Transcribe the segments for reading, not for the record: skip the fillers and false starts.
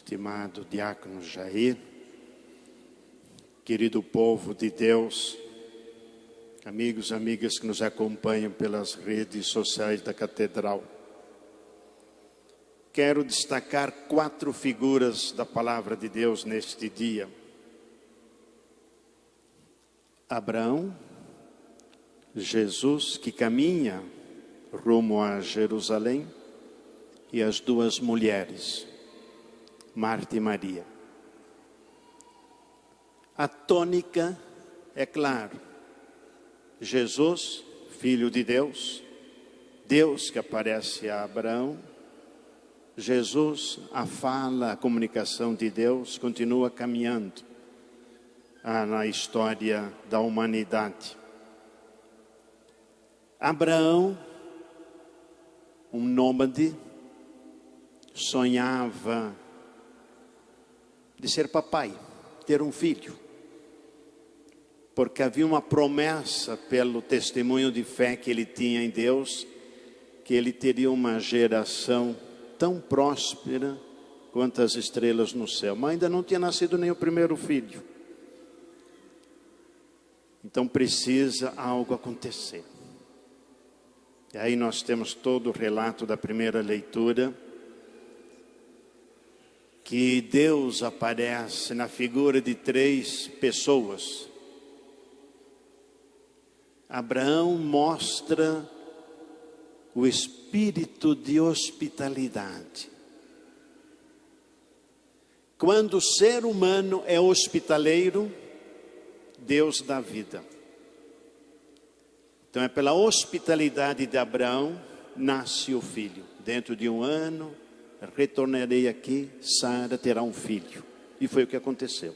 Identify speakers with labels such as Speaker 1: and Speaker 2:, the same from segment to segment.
Speaker 1: estimado diácono Jair, querido povo de Deus, amigos e amigas que nos acompanham pelas redes sociais da Catedral. Quero destacar 4 figuras da palavra de Deus neste dia. Abraão, Jesus que caminha rumo a Jerusalém e as 2 mulheres, Marta e Maria. A tônica é claro, Jesus, filho de Deus, Deus que aparece a Abraão, Jesus, a fala, a comunicação de Deus continua caminhando na história da humanidade. Abraão, um nômade, sonhava de ser papai, ter um filho, porque havia uma promessa pelo testemunho de fé que ele tinha em Deus, que ele teria uma geração tão próspera quanto as estrelas no céu, mas ainda não tinha nascido nem o primeiro filho. Então precisa algo acontecer. E aí nós temos todo o relato da primeira leitura, que Deus aparece na figura de 3 pessoas. Abraão mostra o espírito de hospitalidade. Quando o ser humano é hospitaleiro, Deus dá vida. Então é pela hospitalidade de Abraão, nasce o filho. Dentro de 1 ano, retornarei aqui, Sara terá um filho. E foi o que aconteceu.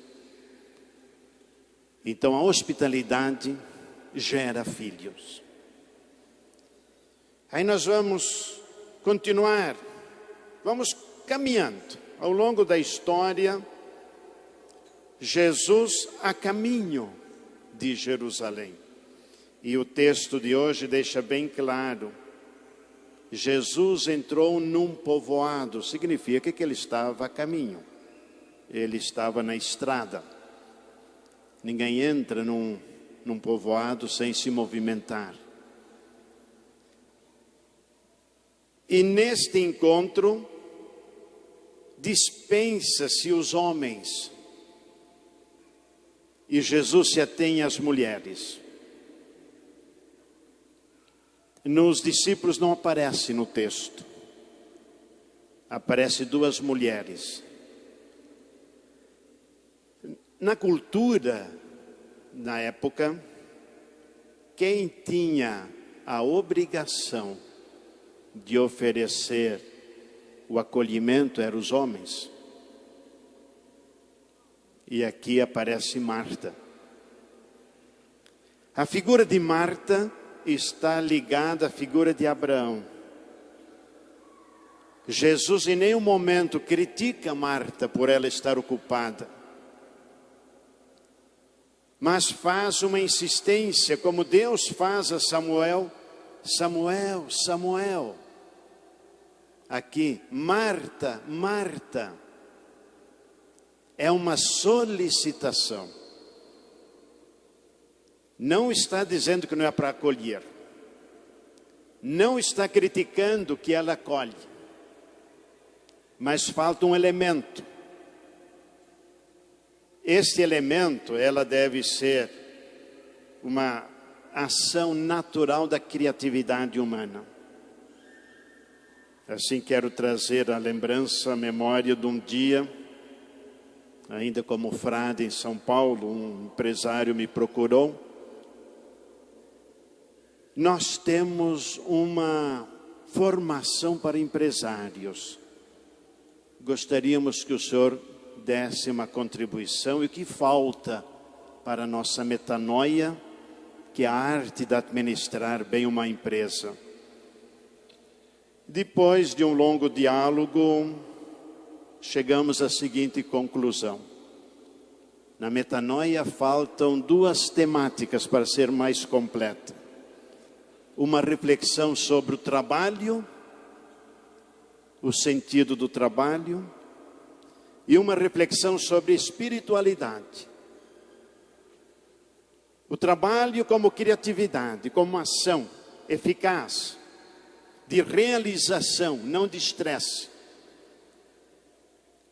Speaker 1: Então a hospitalidade gera filhos. Aí nós vamos continuar, vamos caminhando. Ao longo da história, Jesus a caminho de Jerusalém. E o texto de hoje deixa bem claro, Jesus entrou num povoado, significa que ele estava a caminho, ele estava na estrada. Ninguém entra num povoado sem se movimentar. E neste encontro, dispensa-se os homens, e Jesus se atém às mulheres. Nos discípulos não aparece no texto. Aparece 2 mulheres. Na cultura, na época, quem tinha a obrigação de oferecer o acolhimento eram os homens. E aqui aparece Marta. A figura de Marta está ligada à figura de Abraão. Jesus em nenhum momento critica Marta por ela estar ocupada, mas faz uma insistência, como Deus faz a Samuel: Samuel, Samuel. Aqui, Marta, Marta. É uma solicitação. Não está dizendo que não é para acolher. Não está criticando que ela acolhe. Mas falta um elemento. Este elemento, ela deve ser uma ação natural da criatividade humana. Assim quero trazer a lembrança, a memória de um dia, ainda como frade em São Paulo, um empresário me procurou. Nós temos uma formação para empresários. Gostaríamos que o senhor desse uma contribuição. E o que falta para a nossa metanoia, que é a arte de administrar bem uma empresa. Depois de um longo diálogo, chegamos à seguinte conclusão. Na metanoia faltam 2 temáticas para ser mais completa. Uma reflexão sobre o trabalho, o sentido do trabalho, e uma reflexão sobre espiritualidade. O trabalho como criatividade, como ação eficaz, de realização, não de estresse.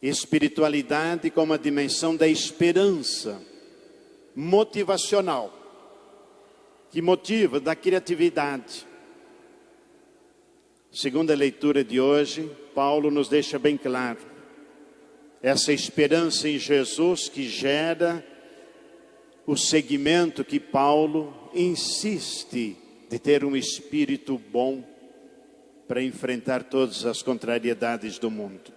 Speaker 1: Espiritualidade como a dimensão da esperança motivacional, que motiva, da criatividade. Segundo a leitura de hoje, Paulo nos deixa bem claro essa esperança em Jesus que gera o segmento que Paulo insiste de ter um espírito bom para enfrentar todas as contrariedades do mundo.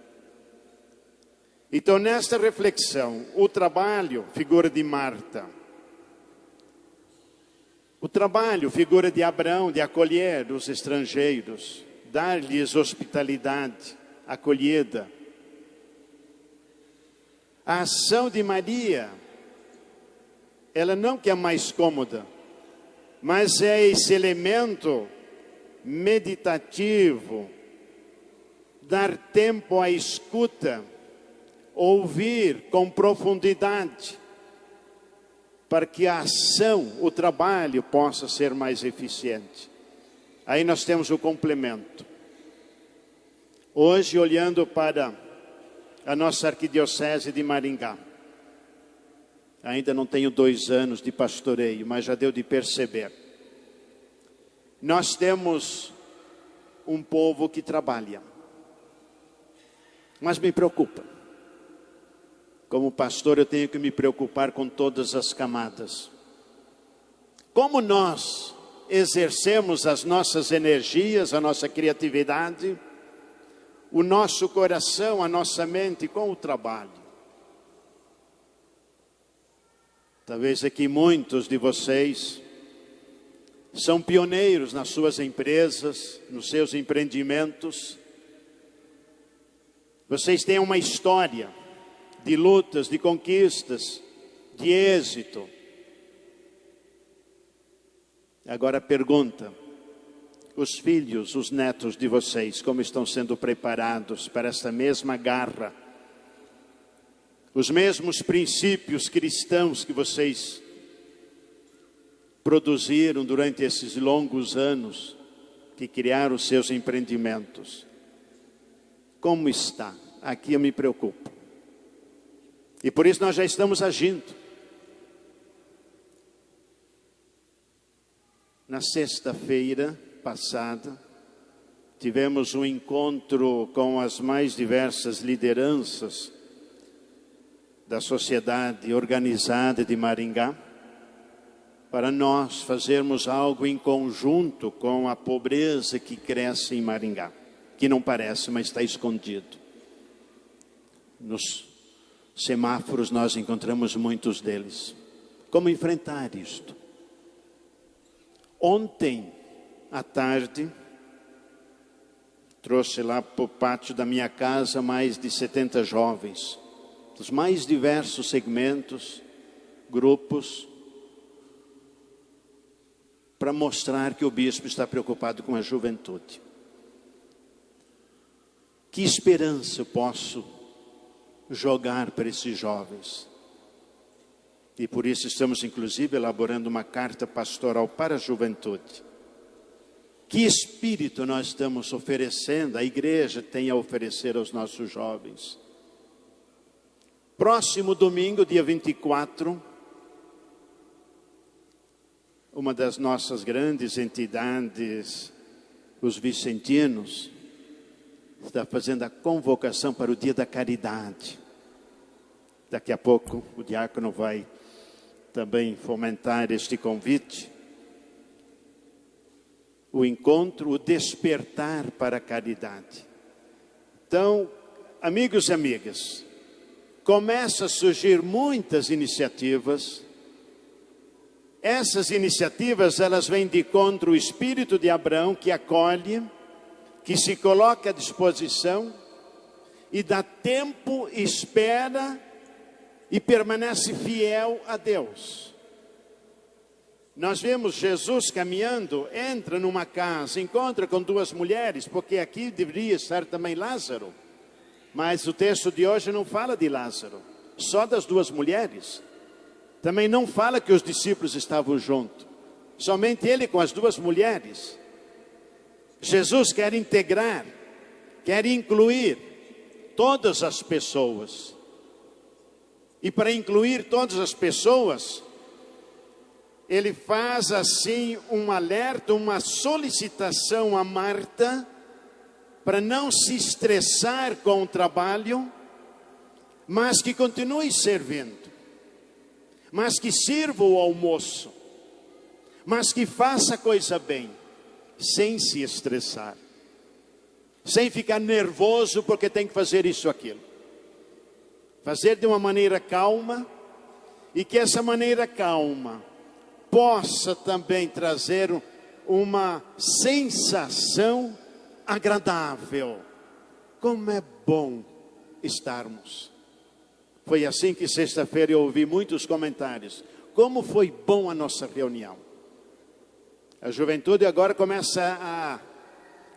Speaker 1: Então, nesta reflexão, o trabalho, figura de Marta. O trabalho, figura de Abraão, de acolher os estrangeiros, dar-lhes hospitalidade, acolhida. A ação de Maria, ela não que é mais cômoda, mas é esse elemento meditativo, dar tempo à escuta, ouvir com profundidade, para que a ação, o trabalho possa ser mais eficiente. Aí nós temos o complemento. Hoje, olhando para a nossa arquidiocese de Maringá, ainda não tenho 2 anos de pastoreio, mas já deu de perceber. Nós temos um povo que trabalha, mas me preocupa. Como pastor, eu tenho que me preocupar com todas as camadas. Como nós exercemos as nossas energias, a nossa criatividade, o nosso coração, a nossa mente com o trabalho. Talvez aqui muitos de vocês são pioneiros nas suas empresas, nos seus empreendimentos. Vocês têm uma história de lutas, de conquistas, de êxito. Agora pergunta, os filhos, os netos de vocês, como estão sendo preparados para essa mesma garra? Os mesmos princípios cristãos que vocês produziram durante esses longos anos, que criaram os seus empreendimentos. Como está? Aqui eu me preocupo. E por isso nós já estamos agindo. Na sexta-feira passada, tivemos um encontro com as mais diversas lideranças da sociedade organizada de Maringá, para nós fazermos algo em conjunto com a pobreza que cresce em Maringá, que não parece, mas está escondido. Nos semáforos nós encontramos muitos deles. Como enfrentar isto? Ontem à tarde, trouxe lá para o pátio da minha casa mais de 70 jovens, dos mais diversos segmentos, grupos, para mostrar que o bispo está preocupado com a juventude. Que esperança eu posso jogar para esses jovens? E por isso estamos inclusive elaborando uma carta pastoral para a juventude. Que espírito nós estamos oferecendo, a igreja tem a oferecer aos nossos jovens? Próximo domingo, dia 24, uma das nossas grandes entidades, os vicentinos, está fazendo a convocação para o dia da caridade. Daqui a pouco o diácono vai também fomentar este convite. O encontro, o despertar para a caridade. Então, amigos e amigas, começa a surgir muitas iniciativas. Essas iniciativas, elas vêm de encontro ao espírito de Abraão, que acolhe, que se coloca à disposição e dá tempo, espera e permanece fiel a Deus. Nós vemos Jesus caminhando, entra numa casa, encontra com 2 mulheres, porque aqui deveria estar também Lázaro. Mas o texto de hoje não fala de Lázaro, só das duas mulheres. Também não fala que os discípulos estavam juntos, somente ele com as duas mulheres. Jesus quer integrar, quer incluir todas as pessoas. E para incluir todas as pessoas, ele faz assim um alerta, uma solicitação a Marta, para não se estressar com o trabalho, mas que continue servindo, mas que sirva o almoço, mas que faça coisa bem, sem se estressar, sem ficar nervoso porque tem que fazer isso ou aquilo. Fazer de uma maneira calma, e que essa maneira calma possa também trazer uma sensação agradável. Como é bom estarmos. Foi assim que sexta-feira eu ouvi muitos comentários. Como foi bom a nossa reunião. A juventude agora começa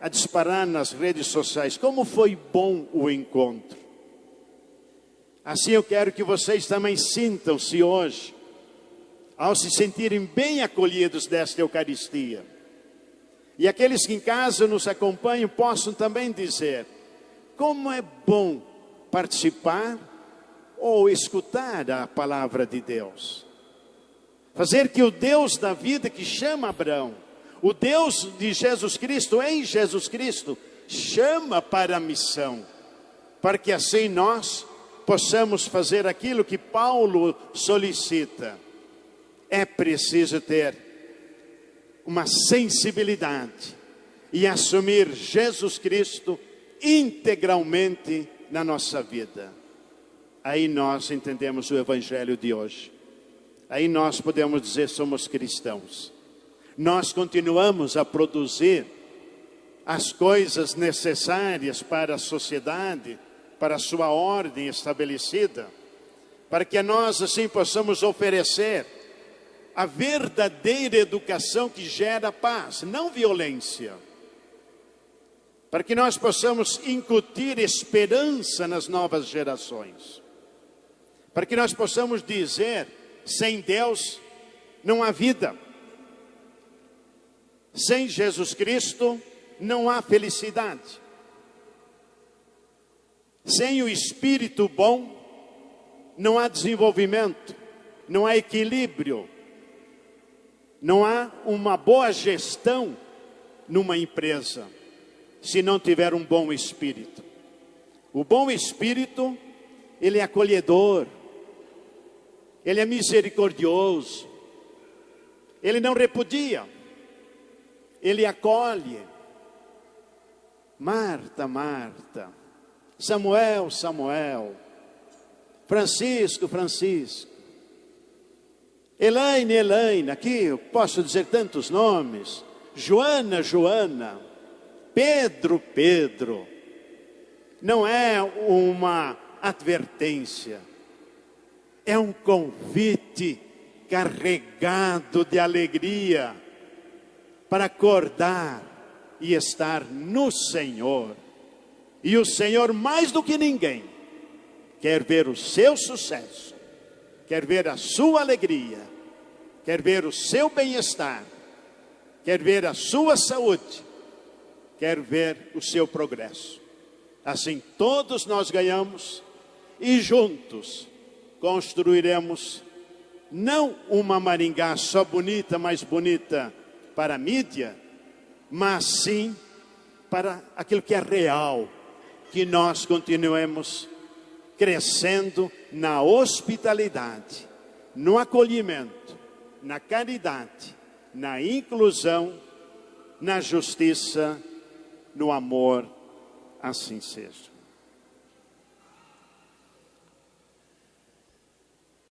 Speaker 1: a disparar nas redes sociais. Como foi bom o encontro. Assim eu quero que vocês também sintam-se hoje, ao se sentirem bem acolhidos desta Eucaristia. E aqueles que em casa nos acompanham possam também dizer, como é bom participar ou escutar a palavra de Deus. Fazer que o Deus da vida que chama Abraão, o Deus de Jesus Cristo, em Jesus Cristo, chama para a missão, para que assim nós possamos fazer aquilo que Paulo solicita. É preciso ter uma sensibilidade e assumir Jesus Cristo integralmente na nossa vida. Aí nós entendemos o Evangelho de hoje. Aí nós podemos dizer somos cristãos. Nós continuamos a produzir as coisas necessárias para a sociedade, para a sua ordem estabelecida, para que nós assim possamos oferecer a verdadeira educação que gera paz, não violência. Para que nós possamos incutir esperança nas novas gerações. Para que nós possamos dizer, sem Deus não há vida. Sem Jesus Cristo não há felicidade. Sem o Espírito bom não há desenvolvimento, não há equilíbrio. Não há uma boa gestão numa empresa, se não tiver um bom espírito. O bom espírito, ele é acolhedor, ele é misericordioso, ele não repudia, ele acolhe. Marta, Marta, Samuel, Samuel, Francisco, Francisco, Elaine, Elaine, aqui eu posso dizer tantos nomes, Joana, Joana, Pedro, Pedro. Não é uma advertência, é um convite carregado de alegria para acordar e estar no Senhor. E o Senhor, mais do que ninguém, quer ver o seu sucesso, quer ver a sua alegria, quer ver o seu bem-estar, quer ver a sua saúde, quer ver o seu progresso. Assim todos nós ganhamos e juntos construiremos não uma Maringá só bonita, mais bonita para a mídia, mas sim para aquilo que é real, que nós continuemos crescendo na hospitalidade, no acolhimento, na caridade, na inclusão, na justiça, no amor, assim seja.